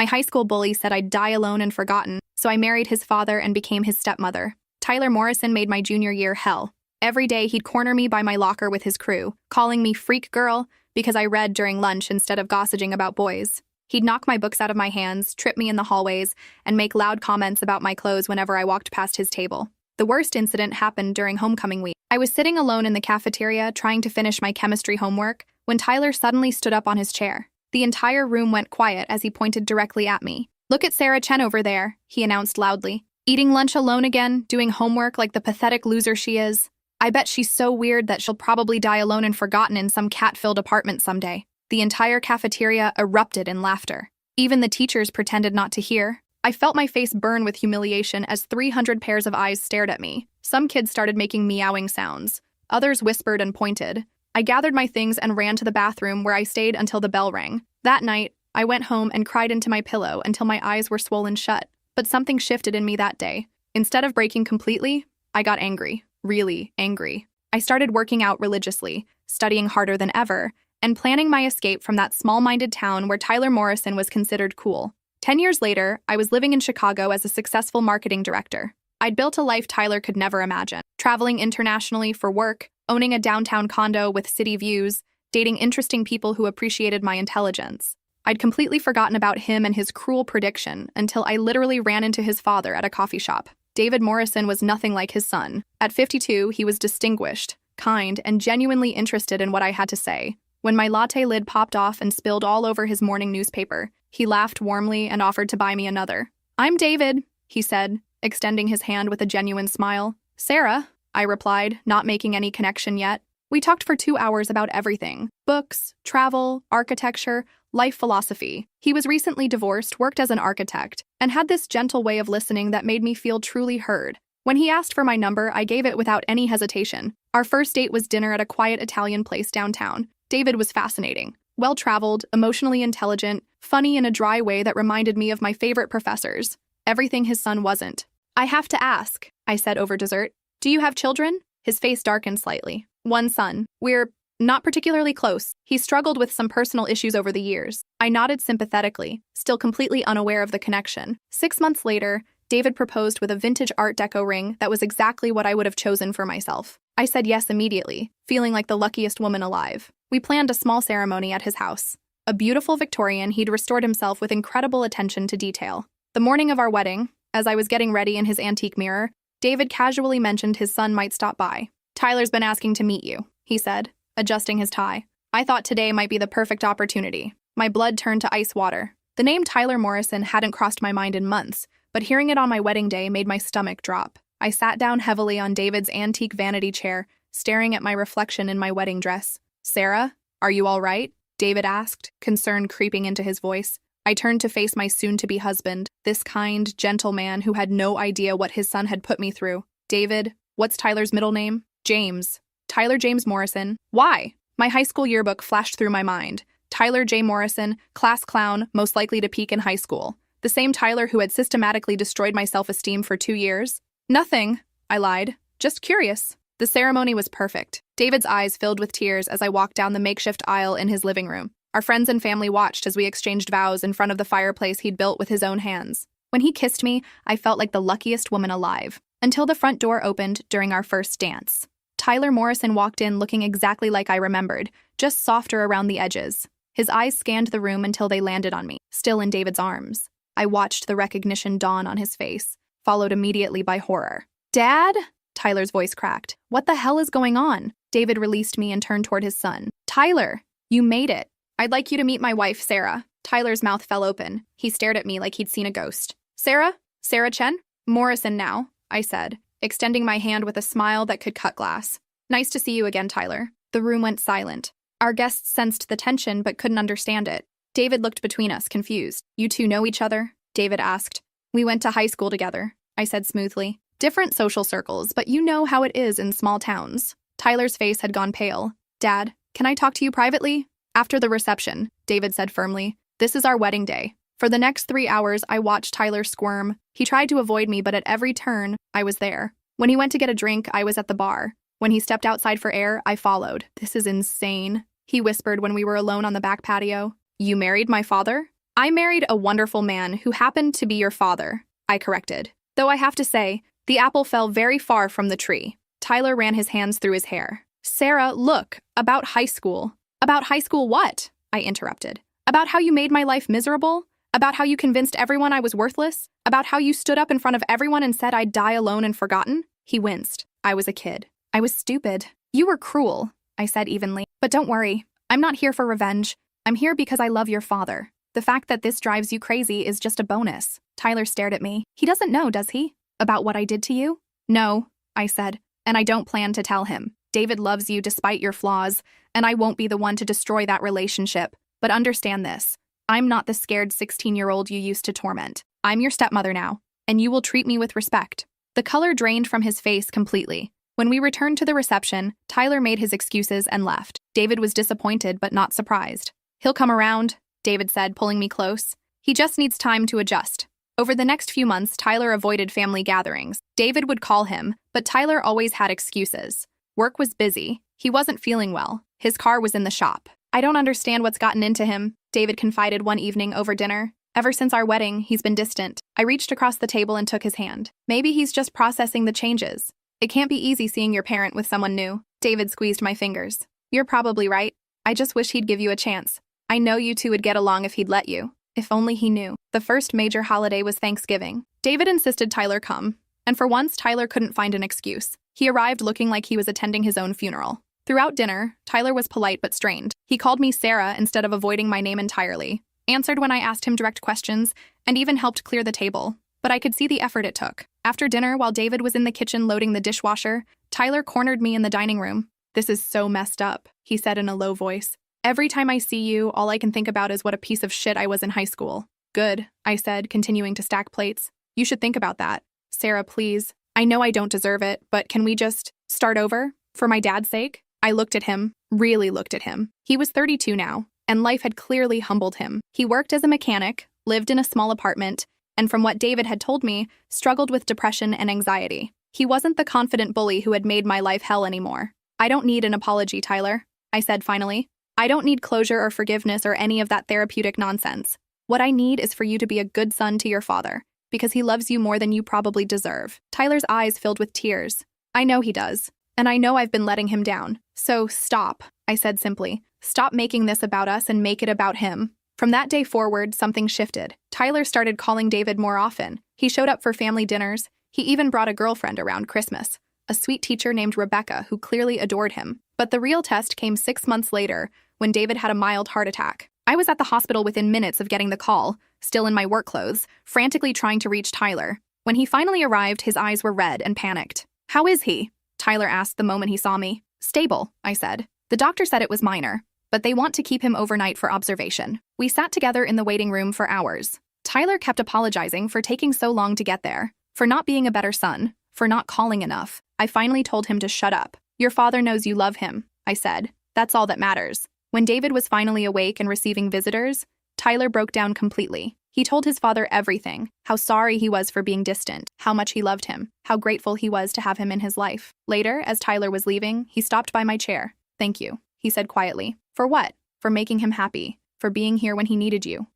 My high school bully said I'd die alone and forgotten, so I married his father and became his stepmother. Tyler Morrison made my junior year hell. Every day he'd corner me by my locker with his crew, calling me freak girl because I read during lunch instead of gossiping about boys. He'd knock my books out of my hands, trip me in the hallways, and make loud comments about my clothes whenever I walked past his table. The worst incident happened during homecoming week. I was sitting alone in the cafeteria trying to finish my chemistry homework when Tyler suddenly stood up on his chair. The entire room went quiet as he pointed directly at me. "Look at Sarah Chen over there," he announced loudly. "Eating lunch alone again, doing homework like the pathetic loser she is. I bet she's so weird that she'll probably die alone and forgotten in some cat-filled apartment someday." The entire cafeteria erupted in laughter. Even the teachers pretended not to hear. I felt my face burn with humiliation as 300 pairs of eyes stared at me. Some kids started making meowing sounds. Others whispered and pointed. I gathered my things and ran to the bathroom where I stayed until the bell rang. That night, I went home and cried into my pillow until my eyes were swollen shut. But something shifted in me that day. Instead of breaking completely, I got angry. Really angry. I started working out religiously, studying harder than ever, and planning my escape from that small-minded town where Tyler Morrison was considered cool. 10 years later, I was living in Chicago as a successful marketing director. I'd built a life Tyler could never imagine, traveling internationally for work, owning a downtown condo with city views, dating interesting people who appreciated my intelligence. I'd completely forgotten about him and his cruel prediction until I literally ran into his father at a coffee shop. David Morrison was nothing like his son. At 52, he was distinguished, kind, and genuinely interested in what I had to say. When my latte lid popped off and spilled all over his morning newspaper, he laughed warmly and offered to buy me another. "I'm David," he said, extending his hand with a genuine smile. "Sarah," I replied, not making any connection yet. We talked for 2 hours about everything: books, travel, architecture, life philosophy. He was recently divorced, worked as an architect, and had this gentle way of listening that made me feel truly heard. When he asked for my number, I gave it without any hesitation. Our first date was dinner at a quiet Italian place downtown. David was fascinating. Well-traveled, emotionally intelligent, funny in a dry way that reminded me of my favorite professors. Everything his son wasn't. "I have to ask," I said over dessert. "Do you have children?" His face darkened slightly. "One son. We're not particularly close. He struggled with some personal issues over the years." I nodded sympathetically, still completely unaware of the connection. 6 months later, David proposed with a vintage Art Deco ring that was exactly what I would have chosen for myself. I said yes immediately, feeling like the luckiest woman alive. We planned a small ceremony at his house. A beautiful Victorian, he'd restored himself with incredible attention to detail. The morning of our wedding, as I was getting ready in his antique mirror, David casually mentioned his son might stop by. "Tyler's been asking to meet you," he said, adjusting his tie. I thought today might be the perfect opportunity. My blood turned to ice water. The name Tyler Morrison hadn't crossed my mind in months, but hearing it on my wedding day made my stomach drop. I sat down heavily on David's antique vanity chair, staring at my reflection in my wedding dress. "Sarah, are you all right?" David asked, concern creeping into his voice. I turned to face my soon-to-be husband, this kind, gentle man who had no idea what his son had put me through. "David, what's Tyler's middle name?" "James. Tyler James Morrison." "Why?" My high school yearbook flashed through my mind. Tyler J. Morrison, class clown, most likely to peak in high school. The same Tyler who had systematically destroyed my self-esteem for 2 years. "Nothing," I lied. "Just curious." The ceremony was perfect. David's eyes filled with tears as I walked down the makeshift aisle in his living room. Our friends and family watched as we exchanged vows in front of the fireplace he'd built with his own hands. When he kissed me, I felt like the luckiest woman alive. Until the front door opened during our first dance. Tyler Morrison walked in looking exactly like I remembered, just softer around the edges. His eyes scanned the room until they landed on me, still in David's arms. I watched the recognition dawn on his face, followed immediately by horror. "Dad?" Tyler's voice cracked. "What the hell is going on?" David released me and turned toward his son. "Tyler, you made it. I'd like you to meet my wife, Sarah." Tyler's mouth fell open. He stared at me like he'd seen a ghost. "Sarah? Sarah Chen?" "Morrison now," I said, extending my hand with a smile that could cut glass. "Nice to see you again, Tyler." The room went silent. Our guests sensed the tension but couldn't understand it. David looked between us, confused. "You two know each other?" David asked. "We went to high school together," I said smoothly. "Different social circles, but you know how it is in small towns." Tyler's face had gone pale. "Dad, can I talk to you privately?" "After the reception," David said firmly. "This is our wedding day." For the next 3 hours, I watched Tyler squirm. He tried to avoid me, but at every turn, I was there. When he went to get a drink, I was at the bar. When he stepped outside for air, I followed. "This is insane," he whispered when we were alone on the back patio. "You married my father?" I married a wonderful man who happened to be your father, I corrected. Though I have to say, the apple fell very far from the tree. Tyler ran his hands through his hair. Sarah, look, about high school. About high school what? I interrupted. About how you made my life miserable? About how you convinced everyone I was worthless? About how you stood up in front of everyone and said I'd die alone and forgotten? He winced. I was a kid. I was stupid. You were cruel, I said evenly. But don't worry, I'm not here for revenge. I'm here because I love your father. The fact that this drives you crazy is just a bonus. Tyler stared at me. He doesn't know, does he? About what I did to you? No, I said, and I don't plan to tell him. David loves you despite your flaws, and I won't be the one to destroy that relationship. But understand this. I'm not the scared 16-year-old you used to torment. I'm your stepmother now, and you will treat me with respect. The color drained from his face completely. When we returned to the reception, Tyler made his excuses and left. David was disappointed but not surprised. He'll come around, David said, pulling me close. He just needs time to adjust. Over the next few months, Tyler avoided family gatherings. David would call him, but Tyler always had excuses. Work was busy. He wasn't feeling well. His car was in the shop. I don't understand what's gotten into him, David confided one evening over dinner. Ever since our wedding, he's been distant. I reached across the table and took his hand. Maybe he's just processing the changes. It can't be easy seeing your parent with someone new. David squeezed my fingers. You're probably right. I just wish he'd give you a chance. I know you two would get along if he'd let you. If only he knew. The first major holiday was Thanksgiving. David insisted Tyler come, and for once Tyler couldn't find an excuse. He arrived looking like he was attending his own funeral. Throughout dinner, Tyler was polite but strained. He called me Sarah instead of avoiding my name entirely, answered when I asked him direct questions, and even helped clear the table. But I could see the effort it took. After dinner, while David was in the kitchen loading the dishwasher, Tyler cornered me in the dining room. This is so messed up, he said in a low voice. Every time I see you, all I can think about is what a piece of shit I was in high school. Good, I said, continuing to stack plates. You should think about that. Sarah, please. I know I don't deserve it, but can we just start over? For my dad's sake? I looked at him, really looked at him. He was 32 now, and life had clearly humbled him. He worked as a mechanic, lived in a small apartment, and from what David had told me, struggled with depression and anxiety. He wasn't the confident bully who had made my life hell anymore. I don't need an apology, Tyler, I said finally. I don't need closure or forgiveness or any of that therapeutic nonsense. What I need is for you to be a good son to your father, because he loves you more than you probably deserve. Tyler's eyes filled with tears. I know he does, and I know I've been letting him down. So stop, I said simply. Stop making this about us and make it about him. From that day forward, something shifted. Tyler started calling David more often. He showed up for family dinners. He even brought a girlfriend around Christmas, a sweet teacher named Rebecca who clearly adored him. But the real test came 6 months later, when David had a mild heart attack. I was at the hospital within minutes of getting the call, still in my work clothes, frantically trying to reach Tyler. When he finally arrived, his eyes were red and panicked. How is he? Tyler asked the moment he saw me. Stable, I said. The doctor said it was minor, but they want to keep him overnight for observation. We sat together in the waiting room for hours. Tyler kept apologizing for taking so long to get there, for not being a better son, for not calling enough. I finally told him to shut up. Your father knows you love him, I said. That's all that matters. When David was finally awake and receiving visitors, Tyler broke down completely. He told his father everything, how sorry he was for being distant, how much he loved him, how grateful he was to have him in his life. Later, as Tyler was leaving, he stopped by my chair. Thank you, he said quietly. For what? For making him happy, for being here when he needed you,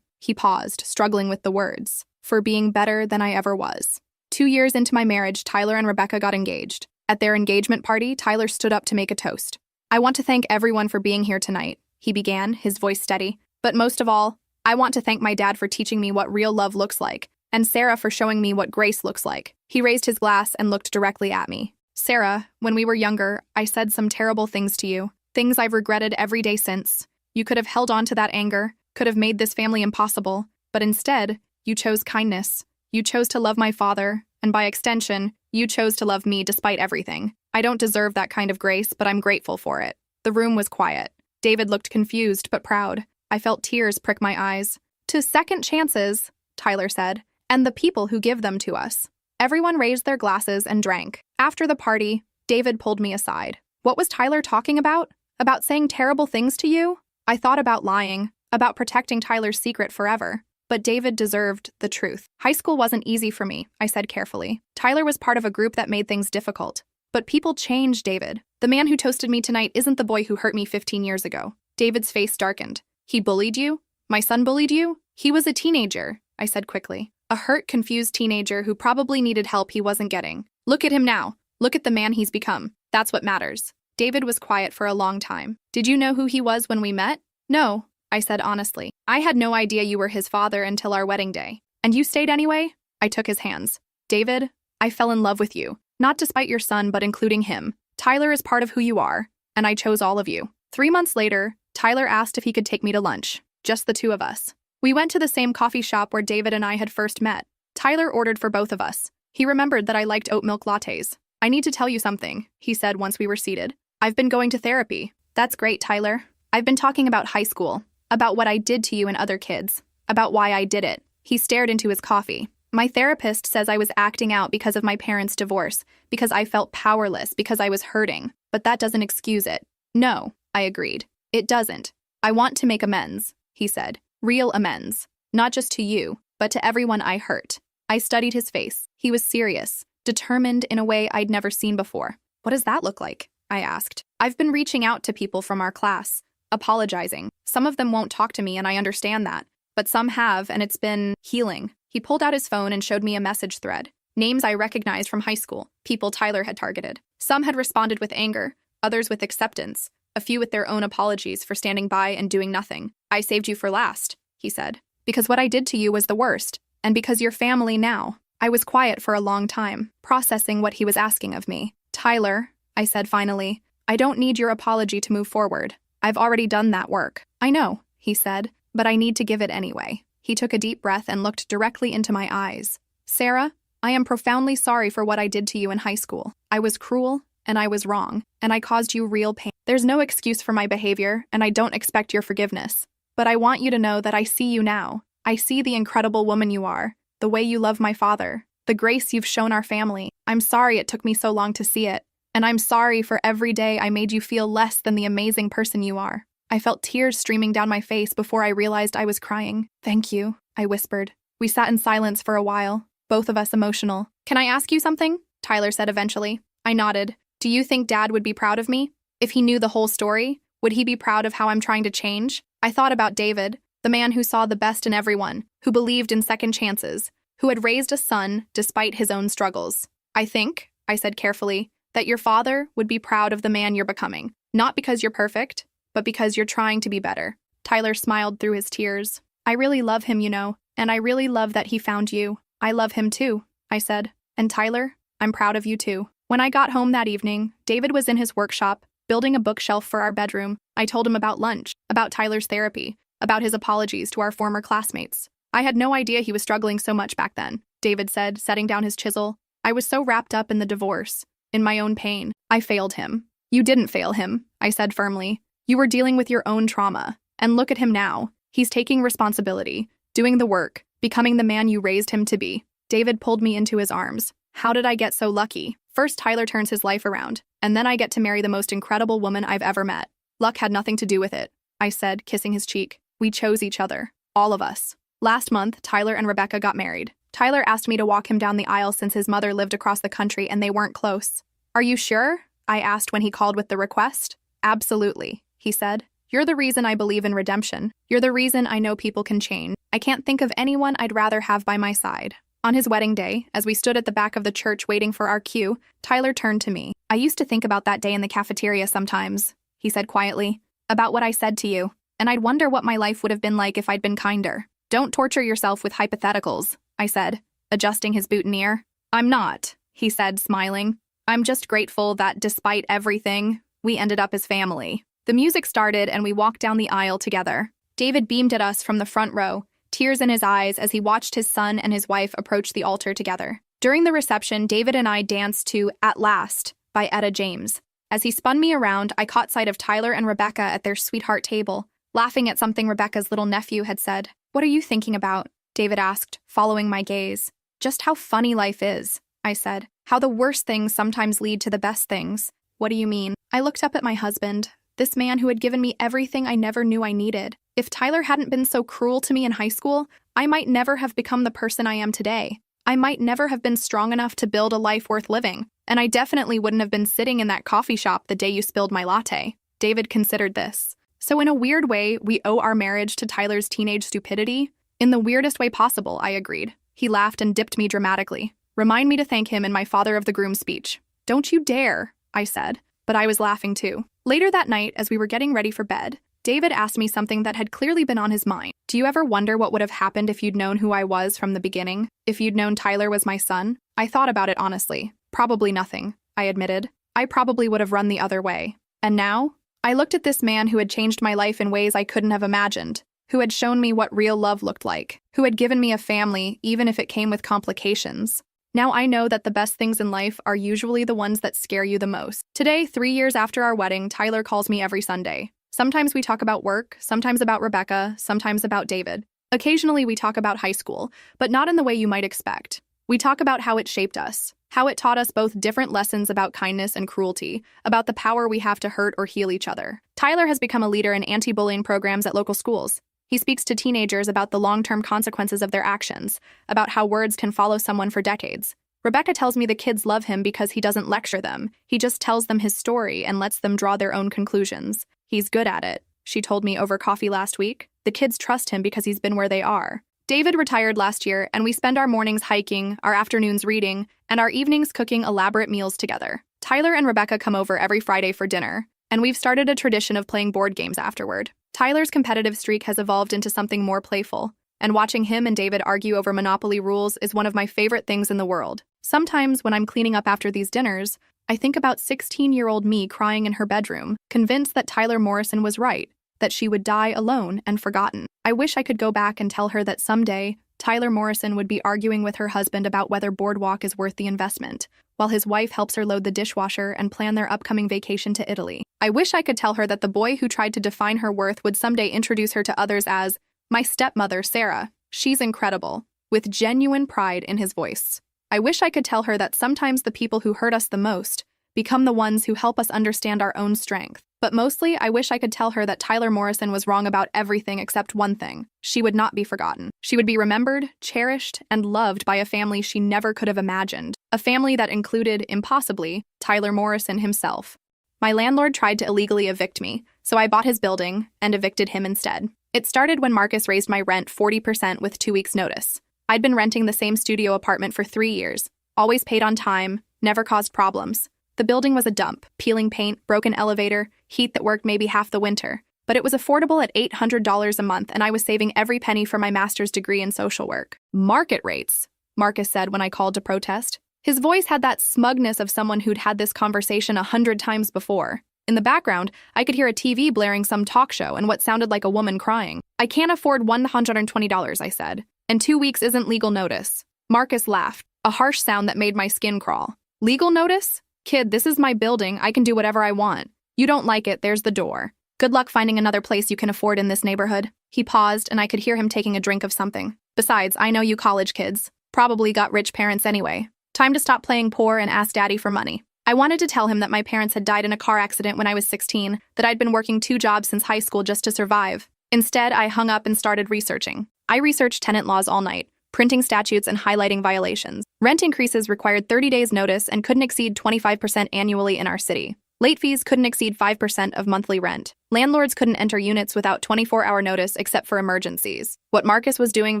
he paused, struggling with the words, for being better than I ever was. 2 years into my marriage, Tyler and Rebecca got engaged. At their engagement party, Tyler stood up to make a toast. I want to thank everyone for being here tonight, he began, his voice steady. But most of all, I want to thank my dad for teaching me what real love looks like, and Sarah for showing me what grace looks like. He raised his glass and looked directly at me. Sarah, when we were younger, I said some terrible things to you, things I've regretted every day since. You could have held on to that anger, could have made this family impossible, but instead, you chose kindness. You chose to love my father, and by extension, you chose to love me despite everything. I don't deserve that kind of grace, but I'm grateful for it. The room was quiet. David looked confused but proud. I felt tears prick my eyes. To second chances, Tyler said, and the people who give them to us. Everyone raised their glasses and drank. After the party, David pulled me aside. What was Tyler talking about? About saying terrible things to you? I thought about lying, about protecting Tyler's secret forever. But David deserved the truth. High school wasn't easy for me, I said carefully. Tyler was part of a group that made things difficult. But people change, David. The man who toasted me tonight isn't the boy who hurt me 15 years ago. David's face darkened. He bullied you? My son bullied you? He was a teenager, I said quickly. A hurt, confused teenager who probably needed help he wasn't getting. Look at him now. Look at the man he's become. That's what matters. David was quiet for a long time. Did you know who he was when we met? No, I said honestly. I had no idea you were his father until our wedding day. And you stayed anyway? I took his hands. David, I fell in love with you. Not despite your son, but including him. Tyler is part of who you are, and I chose all of you. 3 months later, Tyler asked if he could take me to lunch. Just the two of us. We went to the same coffee shop where David and I had first met. Tyler ordered for both of us. He remembered that I liked oat milk lattes. I need to tell you something, he said once we were seated. I've been going to therapy. That's great, Tyler. I've been talking about high school, about what I did to you and other kids, about why I did it. He stared into his coffee. My therapist says I was acting out because of my parents' divorce, because I felt powerless, because I was hurting. But that doesn't excuse it. No, I agreed. It doesn't. I want to make amends, he said. Real amends. Not just to you, but to everyone I hurt. I studied his face. He was serious, determined in a way I'd never seen before. What does that look like? I asked. I've been reaching out to people from our class, apologizing. Some of them won't talk to me, and I understand that. But some have, and it's been healing. He pulled out his phone and showed me a message thread. Names I recognized from high school, people Tyler had targeted. Some had responded with anger, others with acceptance, a few with their own apologies for standing by and doing nothing. I saved you for last, he said, because what I did to you was the worst, and because you're family now. I was quiet for a long time, processing what he was asking of me. Tyler, I said finally, I don't need your apology to move forward. I've already done that work. I know, he said, but I need to give it anyway. He took a deep breath and looked directly into my eyes. Sarah, I am profoundly sorry for what I did to you in high school. I was cruel, and I was wrong, and I caused you real pain. There's no excuse for my behavior, and I don't expect your forgiveness. But I want you to know that I see you now. I see the incredible woman you are, the way you love my father, the grace you've shown our family. I'm sorry it took me so long to see it, and I'm sorry for every day I made you feel less than the amazing person you are. I felt tears streaming down my face before I realized I was crying. Thank you, I whispered. We sat in silence for a while, both of us emotional. Can I ask you something? Tyler said eventually. I nodded. Do you think Dad would be proud of me? If he knew the whole story, would he be proud of how I'm trying to change? I thought about David, the man who saw the best in everyone, who believed in second chances, who had raised a son despite his own struggles. I think, I said carefully, that your father would be proud of the man you're becoming. Not because you're perfect, but because you're trying to be better. Tyler smiled through his tears. I really love him, you know, and I really love that he found you. I love him too, I said. And Tyler, I'm proud of you too. When I got home that evening, David was in his workshop, building a bookshelf for our bedroom. I told him about lunch, about Tyler's therapy, about his apologies to our former classmates. I had no idea he was struggling so much back then, David said, setting down his chisel. I was so wrapped up in the divorce, in my own pain. I failed him. You didn't fail him, I said firmly. You were dealing with your own trauma. And look at him now. He's taking responsibility, doing the work, becoming the man you raised him to be. David pulled me into his arms. How did I get so lucky? First, Tyler turns his life around, and then I get to marry the most incredible woman I've ever met. Luck had nothing to do with it, I said, kissing his cheek. We chose each other. All of us. Last month, Tyler and Rebecca got married. Tyler asked me to walk him down the aisle since his mother lived across the country and they weren't close. Are you sure? I asked when he called with the request. Absolutely, he said. You're the reason I believe in redemption. You're the reason I know people can change. I can't think of anyone I'd rather have by my side. On his wedding day, as we stood at the back of the church waiting for our cue, Tyler turned to me. I used to think about that day in the cafeteria sometimes, he said quietly, about what I said to you, and I'd wonder what my life would have been like if I'd been kinder. Don't torture yourself with hypotheticals, I said, adjusting his boutonniere. I'm not, he said, smiling. I'm just grateful that despite everything, we ended up as family. The music started and we walked down the aisle together. David beamed at us from the front row, tears in his eyes as he watched his son and his wife approach the altar together. During the reception, David and I danced to At Last by Etta James. As he spun me around, I caught sight of Tyler and Rebecca at their sweetheart table, laughing at something Rebecca's little nephew had said. What are you thinking about? David asked, following my gaze. Just how funny life is, I said. How the worst things sometimes lead to the best things. What do you mean? I looked up at my husband, this man who had given me everything I never knew I needed. If Tyler hadn't been so cruel to me in high school, I might never have become the person I am today. I might never have been strong enough to build a life worth living, and I definitely wouldn't have been sitting in that coffee shop the day you spilled my latte. David considered this. So in a weird way, we owe our marriage to Tyler's teenage stupidity. In the weirdest way possible, I agreed. He laughed and dipped me dramatically. Remind me to thank him in my father of the groom speech. Don't you dare, I said, but I was laughing too. Later that night, as we were getting ready for bed, David asked me something that had clearly been on his mind. Do you ever wonder what would have happened if you'd known who I was from the beginning? If you'd known Tyler was my son? I thought about it honestly. Probably nothing, I admitted. I probably would have run the other way. And now? I looked at this man who had changed my life in ways I couldn't have imagined, who had shown me what real love looked like, who had given me a family even if it came with complications. Now I know that the best things in life are usually the ones that scare you the most. Today, 3 years after our wedding, Tyler calls me every Sunday. Sometimes we talk about work, sometimes about Rebecca, sometimes about David. Occasionally we talk about high school, but not in the way you might expect. We talk about how it shaped us, how it taught us both different lessons about kindness and cruelty, about the power we have to hurt or heal each other. Tyler has become a leader in anti-bullying programs at local schools. He speaks to teenagers about the long-term consequences of their actions, about how words can follow someone for decades. Rebecca tells me the kids love him because he doesn't lecture them. He just tells them his story and lets them draw their own conclusions. He's good at it, she told me over coffee last week. The kids trust him because he's been where they are. David retired last year, and we spend our mornings hiking, our afternoons reading, and our evenings cooking elaborate meals together. Tyler and Rebecca come over every Friday for dinner, and we've started a tradition of playing board games afterward. Tyler's competitive streak has evolved into something more playful, and watching him and David argue over Monopoly rules is one of my favorite things in the world. Sometimes, when I'm cleaning up after these dinners, I think about 16-year-old me crying in her bedroom, convinced that Tyler Morrison was right, that she would die alone and forgotten. I wish I could go back and tell her that someday, Tyler Morrison would be arguing with her husband about whether Boardwalk is worth the investment, while his wife helps her load the dishwasher and plan their upcoming vacation to Italy. I wish I could tell her that the boy who tried to define her worth would someday introduce her to others as, my stepmother, Sarah. She's incredible, with genuine pride in his voice. I wish I could tell her that sometimes the people who hurt us the most become the ones who help us understand our own strength. But mostly, I wish I could tell her that Tyler Morrison was wrong about everything except one thing. She would not be forgotten. She would be remembered, cherished, and loved by a family she never could have imagined. A family that included, impossibly, Tyler Morrison himself. My landlord tried to illegally evict me, so I bought his building and evicted him instead. It started when Marcus raised my rent 40% with 2 weeks' notice. I'd been renting the same studio apartment for 3 years, always paid on time, never caused problems. The building was a dump, peeling paint, broken elevator, heat that worked maybe half the winter. But it was affordable at $800 a month, and I was saving every penny for my master's degree in social work. Market rates, Marcus said when I called to protest. His voice had that smugness of someone who'd had this conversation 100 times before. In the background, I could hear a TV blaring some talk show and what sounded like a woman crying. I can't afford $120, I said. And 2 weeks isn't legal notice. Marcus laughed, a harsh sound that made my skin crawl. Legal notice? Kid, this is my building. I can do whatever I want. You don't like it, there's the door. Good luck finding another place you can afford in this neighborhood. He paused, and I could hear him taking a drink of something. Besides, I know you college kids. Probably got rich parents anyway. Time to stop playing poor and ask Daddy for money. I wanted to tell him that my parents had died in a car accident when I was 16, that I'd been working 2 jobs since high school just to survive. Instead, I hung up and started researching. I researched tenant laws all night, printing statutes and highlighting violations. Rent increases required 30 days notice and couldn't exceed 25% annually in our city. Late fees couldn't exceed 5% of monthly rent. Landlords couldn't enter units without 24-hour notice except for emergencies. What Marcus was doing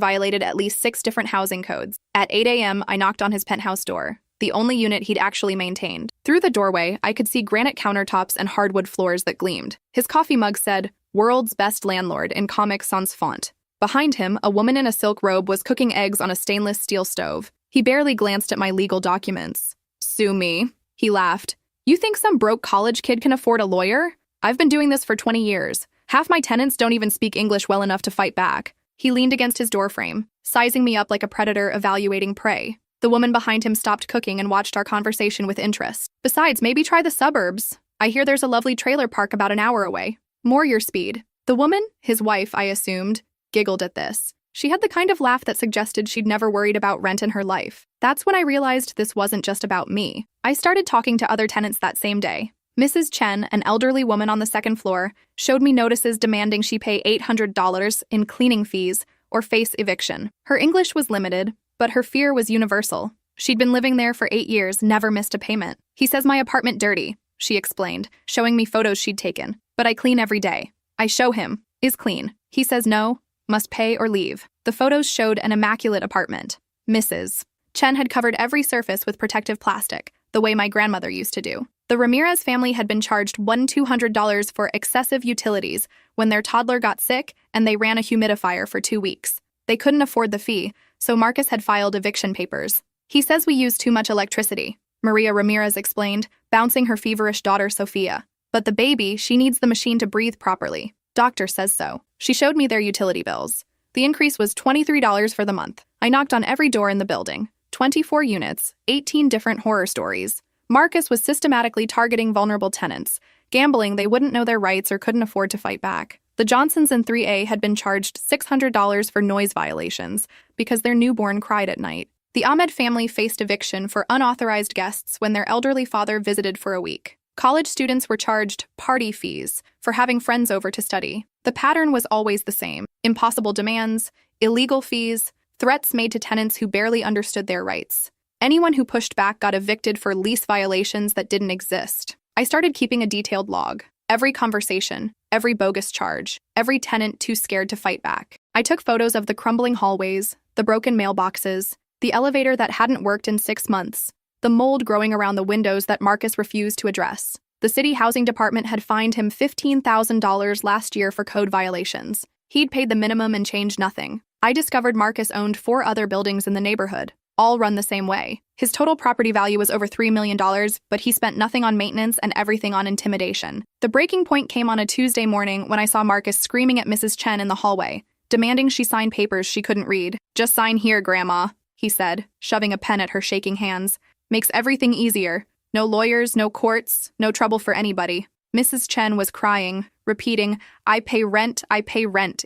violated at least 6 different housing codes. At 8 a.m., I knocked on his penthouse door, the only unit he'd actually maintained. Through the doorway, I could see granite countertops and hardwood floors that gleamed. His coffee mug said, "World's Best Landlord" in Comic Sans font. Behind him, a woman in a silk robe was cooking eggs on a stainless steel stove. He barely glanced at my legal documents. "Sue me," he laughed. "You think some broke college kid can afford a lawyer? I've been doing this for 20 years. Half my tenants don't even speak English well enough to fight back." He leaned against his doorframe, sizing me up like a predator evaluating prey. The woman behind him stopped cooking and watched our conversation with interest. "Besides, maybe try the suburbs. I hear there's a lovely trailer park about an hour away. More your speed." The woman, his wife, I assumed, giggled at this. She had the kind of laugh that suggested she'd never worried about rent in her life. That's when I realized this wasn't just about me. I started talking to other tenants that same day. Mrs. Chen, an elderly woman on the second floor, showed me notices demanding she pay $800 in cleaning fees or face eviction. Her English was limited, but her fear was universal. She'd been living there for 8 years, never missed a payment. "He says my apartment dirty," she explained, showing me photos she'd taken. "But I clean every day." I show him. "Is clean." He says no, must pay or leave. The photos showed an immaculate apartment. Mrs. Chen had covered every surface with protective plastic, the way my grandmother used to do. The Ramirez family had been charged $1,200 for excessive utilities when their toddler got sick and they ran a humidifier for 2 weeks. They couldn't afford the fee, so Marcus had filed eviction papers. He says we use too much electricity, Maria Ramirez explained, bouncing her feverish daughter Sophia. But the baby, she needs the machine to breathe properly. Doctor says so. She showed me their utility bills. The increase was $23 for the month. I knocked on every door in the building. 24 units, 18 different horror stories. Marcus was systematically targeting vulnerable tenants, gambling they wouldn't know their rights or couldn't afford to fight back. The Johnsons in 3A had been charged $600 for noise violations because their newborn cried at night. The Ahmed family faced eviction for unauthorized guests when their elderly father visited for a week. College students were charged party fees for having friends over to study. The pattern was always the same: impossible demands, illegal fees, threats made to tenants who barely understood their rights. Anyone who pushed back got evicted for lease violations that didn't exist. I started keeping a detailed log. Every conversation, every bogus charge, every tenant too scared to fight back. I took photos of the crumbling hallways, the broken mailboxes, the elevator that hadn't worked in 6 months, the mold growing around the windows that Marcus refused to address. The city housing department had fined him $15,000 last year for code violations. He'd paid the minimum and changed nothing. I discovered Marcus owned 4 other buildings in the neighborhood, all run the same way. His total property value was over $3 million, but he spent nothing on maintenance and everything on intimidation. The breaking point came on a Tuesday morning when I saw Marcus screaming at Mrs. Chen in the hallway, demanding she sign papers she couldn't read. "Just sign here, Grandma," he said, shoving a pen at her shaking hands. "Makes everything easier. No lawyers, no courts, no trouble for anybody." Mrs. Chen was crying, repeating, I pay rent,"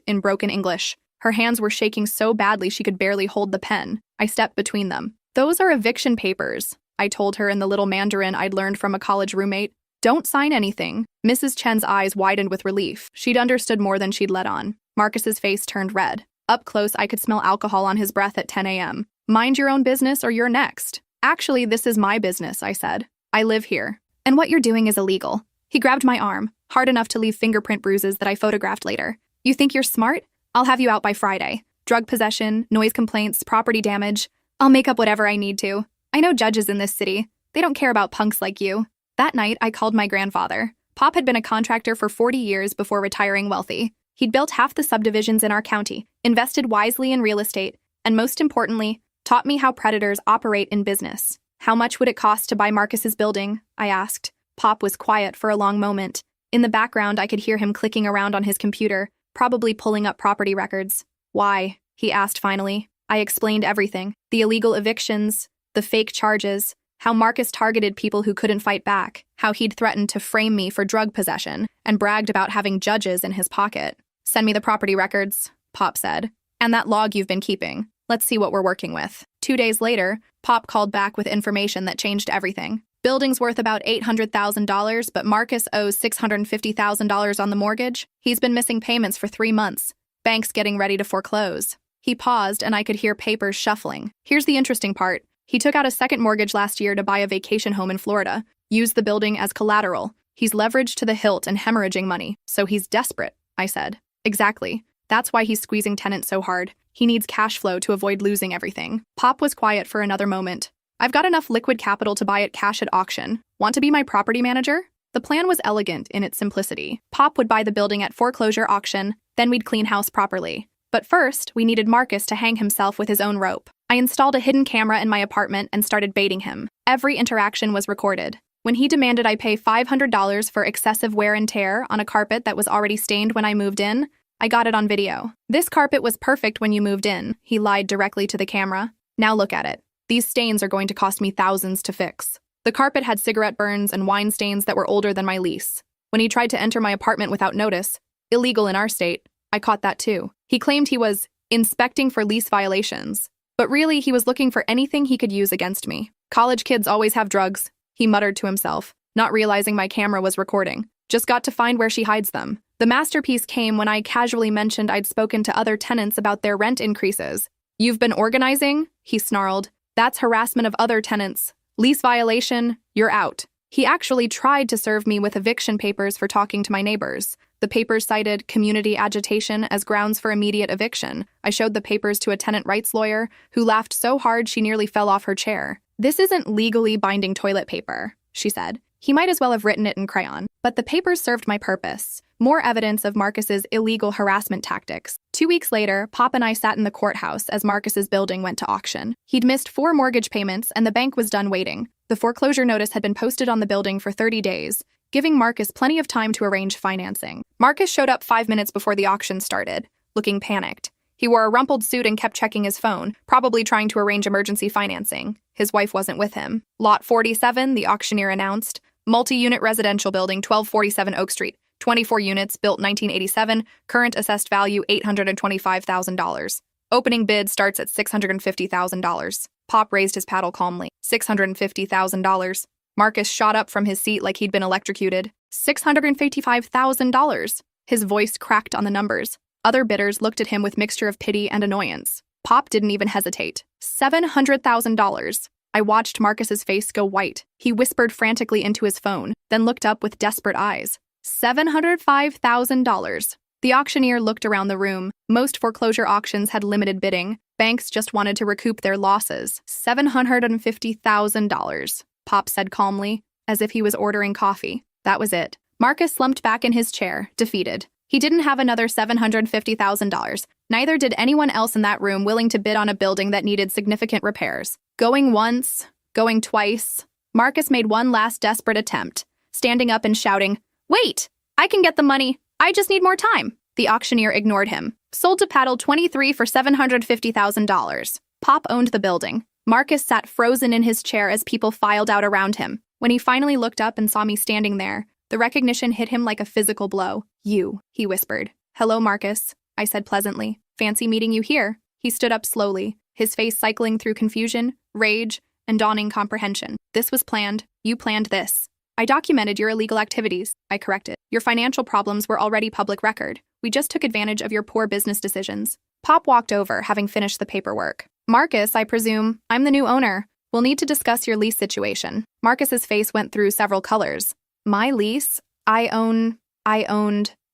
in broken English. Her hands were shaking so badly she could barely hold the pen. I stepped between them. "Those are eviction papers," I told her in the little Mandarin I'd learned from a college roommate. "Don't sign anything." Mrs. Chen's eyes widened with relief. She'd understood more than she'd let on. Marcus's face turned red. Up close, I could smell alcohol on his breath at 10 a.m. "Mind your own business or you're next." "Actually, this is my business," I said. "I live here. And what you're doing is illegal." He grabbed my arm, hard enough to leave fingerprint bruises that I photographed later. "You think you're smart? I'll have you out by Friday. Drug possession, noise complaints, property damage. I'll make up whatever I need to. I know judges in this city. They don't care about punks like you." That night, I called my grandfather. Pop had been a contractor for 40 years before retiring wealthy. He'd built half the subdivisions in our county, invested wisely in real estate, and most importantly, taught me how predators operate in business. "How much would it cost to buy Marcus's building?" I asked. Pop was quiet for a long moment. In the background, I could hear him clicking around on his computer, probably pulling up property records. "Why?" he asked finally. I explained everything: the illegal evictions, the fake charges, how Marcus targeted people who couldn't fight back, how he'd threatened to frame me for drug possession, and bragged about having judges in his pocket. "Send me the property records," Pop said. "And that log you've been keeping. Let's see what we're working with." 2 days later, Pop called back with information that changed everything. Building's worth about $800,000, but Marcus owes $650,000 on the mortgage. He's been missing payments for 3 months. Bank's getting ready to foreclose. He paused, and I could hear papers shuffling. Here's the interesting part. He took out a second mortgage last year to buy a vacation home in Florida, used the building as collateral. He's leveraged to the hilt and hemorrhaging money, so he's desperate, I said. "Exactly. That's why he's squeezing tenants so hard. He needs cash flow to avoid losing everything." Pop was quiet for another moment. "I've got enough liquid capital to buy it cash at auction. Want to be my property manager?" The plan was elegant in its simplicity. Pop would buy the building at foreclosure auction, then we'd clean house properly. But first, we needed Marcus to hang himself with his own rope. I installed a hidden camera in my apartment and started baiting him. Every interaction was recorded. When he demanded I pay $500 for excessive wear and tear on a carpet that was already stained when I moved in, I got it on video. "This carpet was perfect when you moved in," he lied directly to the camera. "Now look at it. These stains are going to cost me thousands to fix." The carpet had cigarette burns and wine stains that were older than my lease. When he tried to enter my apartment without notice, illegal in our state, I caught that too. He claimed he was inspecting for lease violations, but really he was looking for anything he could use against me. "College kids always have drugs," he muttered to himself, not realizing my camera was recording. "Just got to find where she hides them." The masterpiece came when I casually mentioned I'd spoken to other tenants about their rent increases. "You've been organizing?" he snarled. "That's harassment of other tenants. Lease violation, you're out." He actually tried to serve me with eviction papers for talking to my neighbors. The papers cited community agitation as grounds for immediate eviction. I showed the papers to a tenant rights lawyer, who laughed so hard she nearly fell off her chair. "This isn't legally binding toilet paper," she said. He might as well have written it in crayon. But the papers served my purpose. More evidence of Marcus's illegal harassment tactics. 2 weeks later, Pop and I sat in the courthouse as Marcus's building went to auction. He'd missed 4 mortgage payments and the bank was done waiting. The foreclosure notice had been posted on the building for 30 days, giving Marcus plenty of time to arrange financing. Marcus showed up 5 minutes before the auction started, looking panicked. He wore a rumpled suit and kept checking his phone, probably trying to arrange emergency financing. His wife wasn't with him. "Lot 47, the auctioneer announced. Multi-unit residential building, 1247 Oak Street. 24 units, built 1987, current assessed value $825,000. Opening bid starts at $650,000. Pop raised his paddle calmly. $650,000. Marcus shot up from his seat like he'd been electrocuted. $655,000. His voice cracked on the numbers. Other bidders looked at him with mixture of pity and annoyance. Pop didn't even hesitate. $700,000. I watched Marcus's face go white. He whispered frantically into his phone, then looked up with desperate eyes. $705,000. The auctioneer looked around the room. Most foreclosure auctions had limited bidding. Banks just wanted to recoup their losses. $750,000, Pop said calmly, as if he was ordering coffee. That was it. Marcus slumped back in his chair, defeated. He didn't have another $750,000. Neither did anyone else in that room willing to bid on a building that needed significant repairs. Going once, going twice, Marcus made one last desperate attempt, standing up and shouting, "Wait! I can get the money. I just need more time." The auctioneer ignored him. Sold to Paddle 23 for $750,000. Pop owned the building. Marcus sat frozen in his chair as people filed out around him. When he finally looked up and saw me standing there, the recognition hit him like a physical blow. "You," he whispered. "Hello, Marcus," I said pleasantly. "Fancy meeting you here." He stood up slowly, his face cycling through confusion, rage, and dawning comprehension. "This was planned. You planned this." "I documented your illegal activities," I corrected. "Your financial problems were already public record. We just took advantage of your poor business decisions." Pop walked over, having finished the paperwork. "Marcus, I presume. I'm the new owner. We'll need to discuss your lease situation." Marcus's face went through several colors. "My lease? I owned.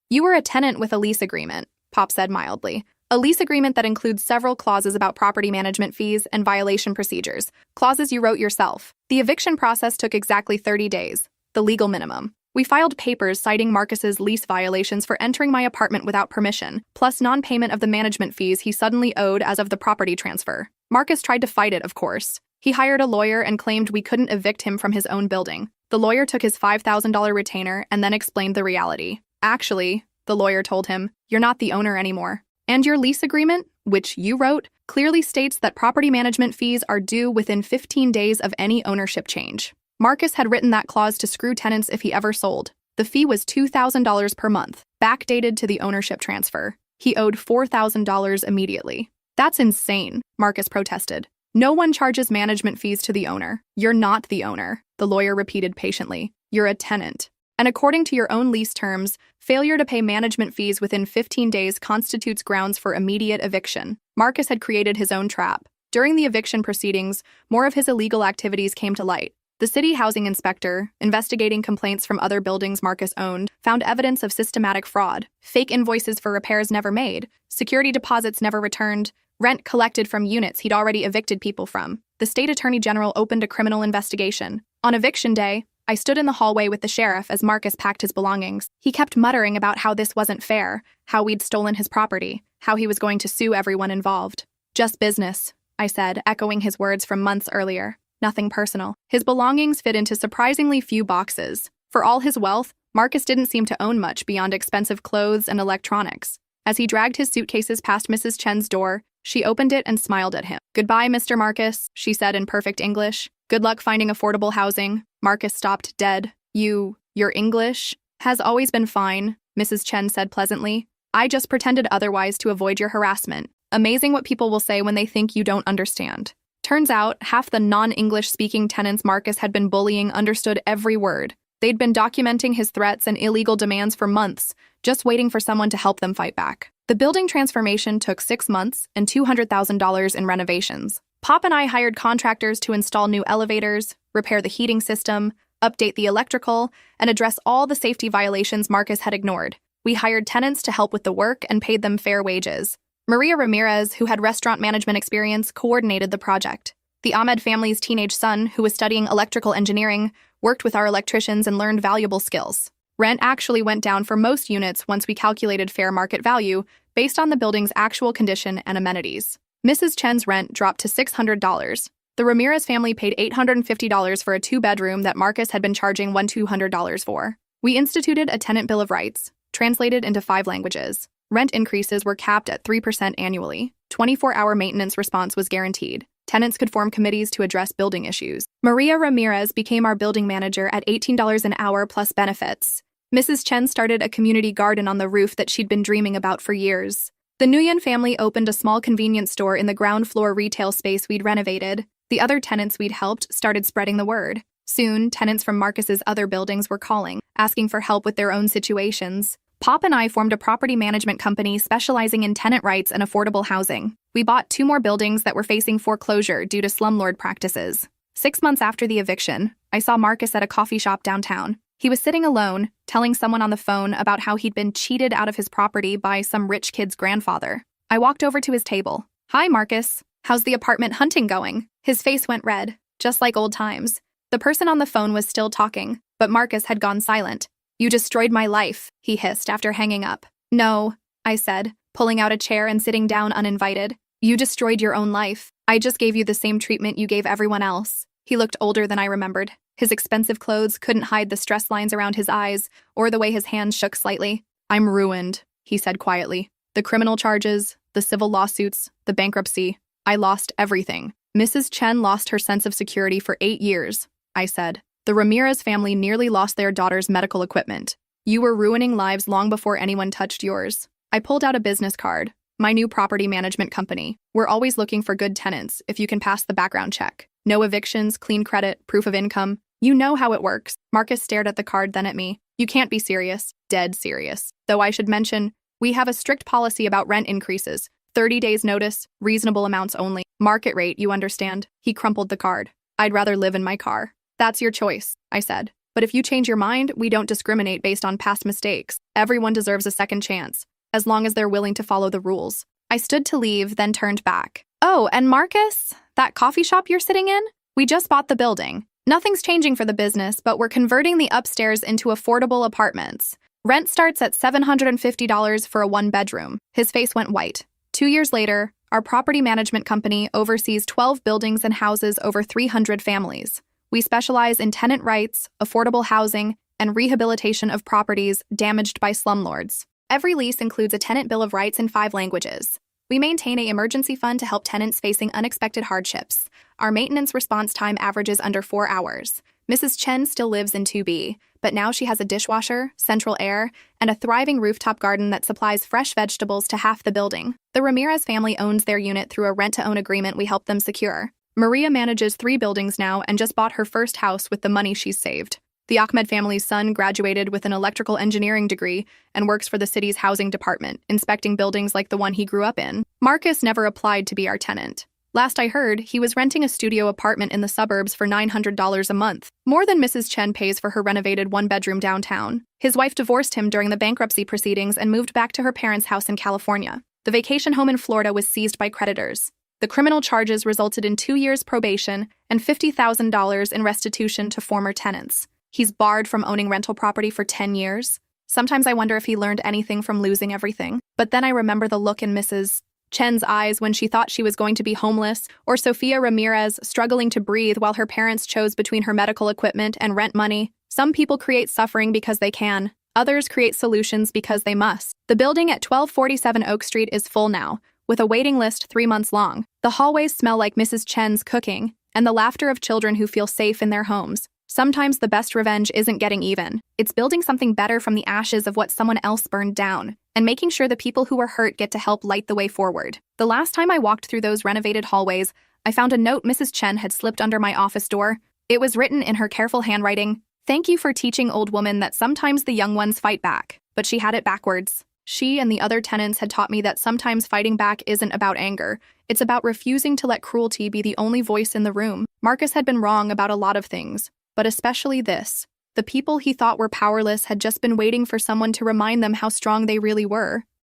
You were a tenant with a lease agreement," Pop said mildly. "A lease agreement that includes several clauses about property management fees and violation procedures, clauses you wrote yourself. The eviction process took exactly 30 days, the legal minimum. We filed papers citing Marcus's lease violations for entering my apartment without permission, plus non-payment of the management fees he suddenly owed as of the property transfer. Marcus tried to fight it, of course. He hired a lawyer and claimed we couldn't evict him from his own building. The lawyer took his $5,000 retainer and then explained the reality. "Actually," the lawyer told him, "you're not the owner anymore. And your lease agreement, which you wrote, clearly states that property management fees are due within 15 days of any ownership change." Marcus had written that clause to screw tenants if he ever sold. The fee was $2,000 per month, backdated to the ownership transfer. He owed $4,000 immediately. "That's insane," Marcus protested. "No one charges management fees to the owner. You're not the owner," the lawyer repeated patiently. "You're a tenant. And according to your own lease terms, failure to pay management fees within 15 days constitutes grounds for immediate eviction." Marcus had created his own trap. During the eviction proceedings, more of his illegal activities came to light. The city housing inspector, investigating complaints from other buildings Marcus owned, found evidence of systematic fraud: fake invoices for repairs never made, security deposits never returned, rent collected from units he'd already evicted people from. The state attorney general opened a criminal investigation. On eviction day, I stood in the hallway with the sheriff as Marcus packed his belongings. He kept muttering about how this wasn't fair, how we'd stolen his property, how he was going to sue everyone involved. "Just business," I said, echoing his words from months earlier. Nothing personal. His belongings fit into surprisingly few boxes. For all his wealth, Marcus didn't seem to own much beyond expensive clothes and electronics. As he dragged his suitcases past Mrs. Chen's door, she opened it and smiled at him. "Goodbye, Mr. Marcus," she said in perfect English. "Good luck finding affordable housing." Marcus stopped dead. Your English has always been fine," Mrs. Chen said pleasantly. "I just pretended otherwise to avoid your harassment. Amazing what people will say when they think you don't understand." Turns out, half the non-English-speaking tenants Marcus had been bullying understood every word. They'd been documenting his threats and illegal demands for months, just waiting for someone to help them fight back. The building transformation took 6 months and $200,000 in renovations. Pop and I hired contractors to install new elevators, repair the heating system, update the electrical, and address all the safety violations Marcus had ignored. We hired tenants to help with the work and paid them fair wages. Maria Ramirez, who had restaurant management experience, coordinated the project. The Ahmed family's teenage son, who was studying electrical engineering, worked with our electricians and learned valuable skills. Rent actually went down for most units once we calculated fair market value based on the building's actual condition and amenities. Mrs. Chen's rent dropped to $600. The Ramirez family paid $850 for a two-bedroom that Marcus had been charging $200 for. We instituted a tenant bill of rights, translated into 5 languages. Rent increases were capped at 3% annually. 24-hour maintenance response was guaranteed. Tenants could form committees to address building issues. Maria Ramirez became our building manager at $18 an hour plus benefits. Mrs. Chen started a community garden on the roof that she'd been dreaming about for years. The Nguyen family opened a small convenience store in the ground floor retail space we'd renovated. The other tenants we'd helped started spreading the word. Soon, tenants from Marcus's other buildings were calling, asking for help with their own situations. Pop and I formed a property management company specializing in tenant rights and affordable housing. We bought 2 more buildings that were facing foreclosure due to slumlord practices. 6 months after the eviction, I saw Marcus at a coffee shop downtown. He was sitting alone, telling someone on the phone about how he'd been cheated out of his property by some rich kid's grandfather. I walked over to his table. "Hi, Marcus. How's the apartment hunting going?" His face went red, just like old times. The person on the phone was still talking, but Marcus had gone silent. "You destroyed my life," he hissed after hanging up. "No," I said, pulling out a chair and sitting down uninvited. "You destroyed your own life. I just gave you the same treatment you gave everyone else." He looked older than I remembered. His expensive clothes couldn't hide the stress lines around his eyes or the way his hands shook slightly. "I'm ruined," he said quietly. "The criminal charges, the civil lawsuits, the bankruptcy. I lost everything." "Mrs. Chen lost her sense of security for 8 years," I said. "The Ramirez family nearly lost their daughter's medical equipment. You were ruining lives long before anyone touched yours." I pulled out a business card. "My new property management company. We're always looking for good tenants if you can pass the background check. No evictions, clean credit, proof of income. You know how it works." Marcus stared at the card, then at me. "You can't be serious." "Dead serious. Though I should mention, we have a strict policy about rent increases. 30 days notice, reasonable amounts only. Market rate, you understand." He crumpled the card. "I'd rather live in my car." "That's your choice," I said. "But if you change your mind, we don't discriminate based on past mistakes. Everyone deserves a second chance, as long as they're willing to follow the rules." I stood to leave, then turned back. "Oh, and Marcus? That coffee shop you're sitting in? We just bought the building. Nothing's changing for the business, but we're converting the upstairs into affordable apartments. Rent starts at $750 for a 1-bedroom. His face went white. 2 years later, our property management company oversees 12 buildings and houses over 300 families. We specialize in tenant rights, affordable housing, and rehabilitation of properties damaged by slumlords. Every lease includes a tenant bill of rights in 5 languages. We maintain an emergency fund to help tenants facing unexpected hardships. Our maintenance response time averages under 4 hours. Mrs. Chen still lives in 2B, but now she has a dishwasher, central air, and a thriving rooftop garden that supplies fresh vegetables to half the building. The Ramirez family owns their unit through a rent-to-own agreement we helped them secure. Maria manages 3 buildings now and just bought her first house with the money she's saved. The Ahmed family's son graduated with an electrical engineering degree and works for the city's housing department, inspecting buildings like the one he grew up in. Marcus never applied to be our tenant. Last I heard, he was renting a studio apartment in the suburbs for $900 a month, more than Mrs. Chen pays for her renovated 1-bedroom downtown. His wife divorced him during the bankruptcy proceedings and moved back to her parents' house in California. The vacation home in Florida was seized by creditors. The criminal charges resulted in 2 years probation and $50,000 in restitution to former tenants. He's barred from owning rental property for 10 years. Sometimes I wonder if he learned anything from losing everything. But then I remember the look in Mrs. Chen's eyes when she thought she was going to be homeless, or Sofia Ramirez struggling to breathe while her parents chose between her medical equipment and rent money. Some people create suffering because they can. Others create solutions because they must. The building at 1247 Oak Street is full now, with a waiting list 3 months long. The hallways smell like Mrs. Chen's cooking, and the laughter of children who feel safe in their homes. Sometimes the best revenge isn't getting even. It's building something better from the ashes of what someone else burned down, and making sure the people who were hurt get to help light the way forward. The last time I walked through those renovated hallways, I found a note Mrs. Chen had slipped under my office door. It was written in her careful handwriting. "Thank you for teaching old woman that sometimes the young ones fight back." But she had it backwards. She and the other tenants had taught me that sometimes fighting back isn't about anger. It's about refusing to let cruelty be the only voice in the room. Marcus had been wrong about a lot of things. but especially this. The people he thought were powerless had just been waiting for someone to remind them how strong they really were.